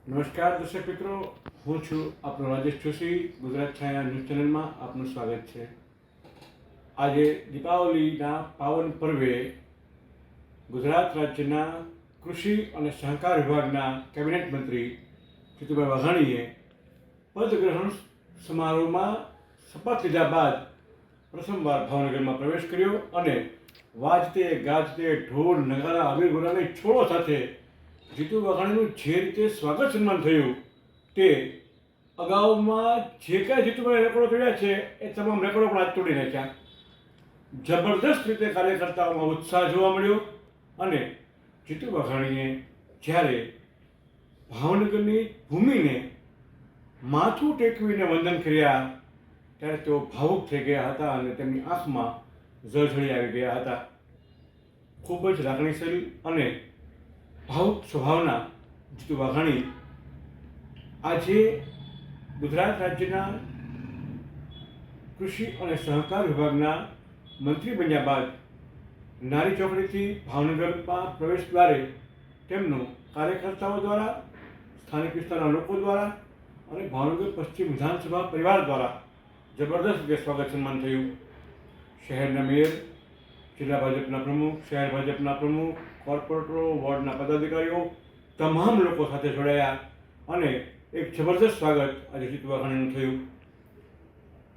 નમસ્કાર દર્શક મિત્રો, હું છું આપણો રાજેશ જોશી. ગુજરાત છાયા ન્યૂઝ ચેનલમાં આપનું સ્વાગત છે. આજે દીપાવલીના પાવન પર્વે ગુજરાત રાજ્યના કૃષિ અને સહકાર વિભાગના કેબિનેટ મંત્રી જીતુભાઈ વાઘાણીએ પદગ્રહણ સમારોહમાં શપથ લીધા બાદ પ્રથમવાર ભાવનગરમાં પ્રવેશ કર્યો અને વાજતે ગાજતે ઢોલ નગારા અબીર ગુલાલની છોડો સાથે જીતુ વાઘાણીનું જે રીતે સ્વાગત સન્માન થયું તે અગાઉમાં જે કાંઈ જીતુભાઈ રેકોર્ડો કર્યા છે એ તમામ રેકોર્ડો પણ આજ તોડી નાખ્યા. જબરદસ્ત રીતે કાર્યકર્તાઓમાં ઉત્સાહ જોવા મળ્યો અને જીતુ વાઘાણીએ જ્યારે ભાવનગરની ભૂમિને માથું ટેકવીને વંદન કર્યા ત્યારે તેઓ ભાવુક થઈ ગયા હતા અને તેમની આંખમાં ઝળઝળી આવી ગયા હતા. ખૂબ જ લાગણીશીલ અને ભાવુક સ્વભાવના જીતુ વાઘાણી આજે ગુજરાત રાજ્યના કૃષિ અને સહકાર વિભાગના મંત્રી બન્યા બાદ નારી ચોકડીથી ભાવનગરમાં પ્રવેશ દ્વારે તેમનું કાર્યકર્તાઓ દ્વારા, સ્થાનિક વિસ્તારના લોકો દ્વારા અને ભાવનગર પશ્ચિમ વિધાનસભા પરિવાર દ્વારા જબરદસ્ત રીતે સ્વાગત સન્માન થયું. શહેરના મેયર, જિલ્લા ભાજપના પ્રમુખ, શહેર ભાજપના પ્રમુખ, કોર્પોરેટરો, વોર્ડના પદાધિકારીઓ તમામ લોકો સાથે જોડાયા અને એક જબરદસ્ત સ્વાગત આજે જીતુ વાઘાણીનું થયું.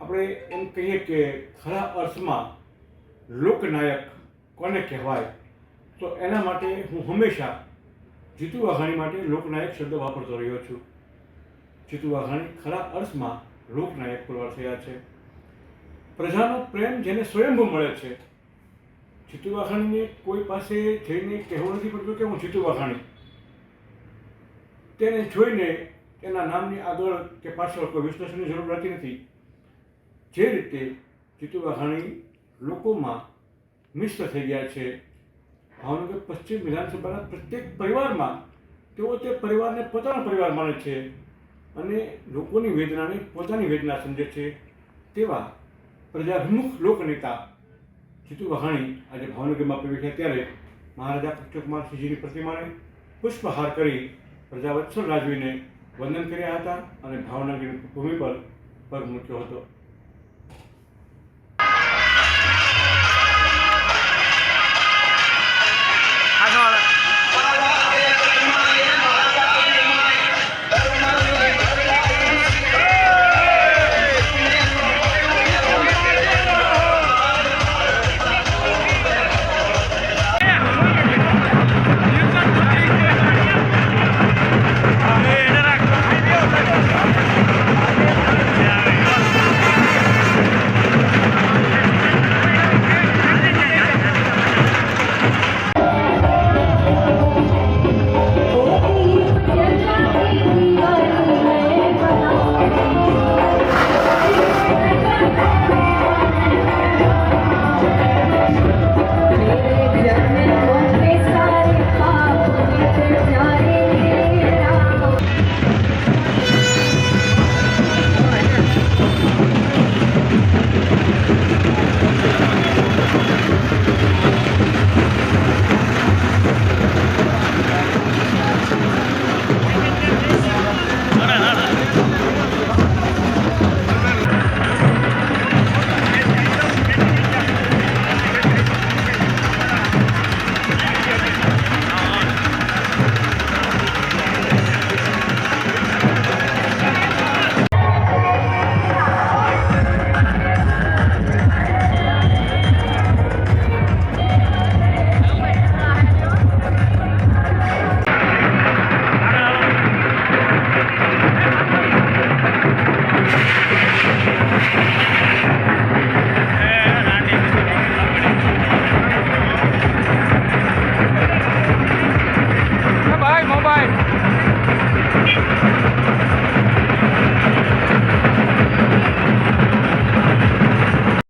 આપણે એમ કહીએ કે ખરા અર્થમાં લોકનાયક કોને કહેવાય તો એના માટે હું હંમેશા જીતુ વાઘાણી માટે લોકનાયક શબ્દ વાપરતો રહ્યો છું. જીતુ વાઘાણી ખરા અર્થમાં લોકનાયક પુરવાર થયા છે. પ્રજાનો પ્રેમ જેને સ્વયંભૂ મળે છે. જીતુ વાઘાણીને કોઈ પાસે જઈને કહેવું નથી પડતું કે હું જીતુ વાઘાણી. તેને જોઈને તેના નામની આગળ કે પાછળ કોઈ વિશ્લેષણની જરૂર રહેતી નથી. જે રીતે જીતુ વાઘાણી લોકોમાં મિશ્ર થઈ ગયા છે. ભાવનગર પશ્ચિમ વિધાનસભાના પ્રત્યેક પરિવારમાં તેઓ તે પરિવારને પોતાનો પરિવાર માને છે અને લોકોની વેદનાને પોતાની વેદના સમજે છે. તેવા પ્રજાભિમુખ લોકનેતા જીતુ વાઘાણી આજે ભાવનગરમાં પ્રવેશ્યા ત્યારે મહારાજા કૃષ્ણકુમારસિંહજીની પ્રતિમાને પુષ્પહાર કરી પ્રજાવત્સલ રાજવીને વંદન કર્યા હતા અને ભાવનગરની ભૂમિ પર પગ મૂક્યો હતો.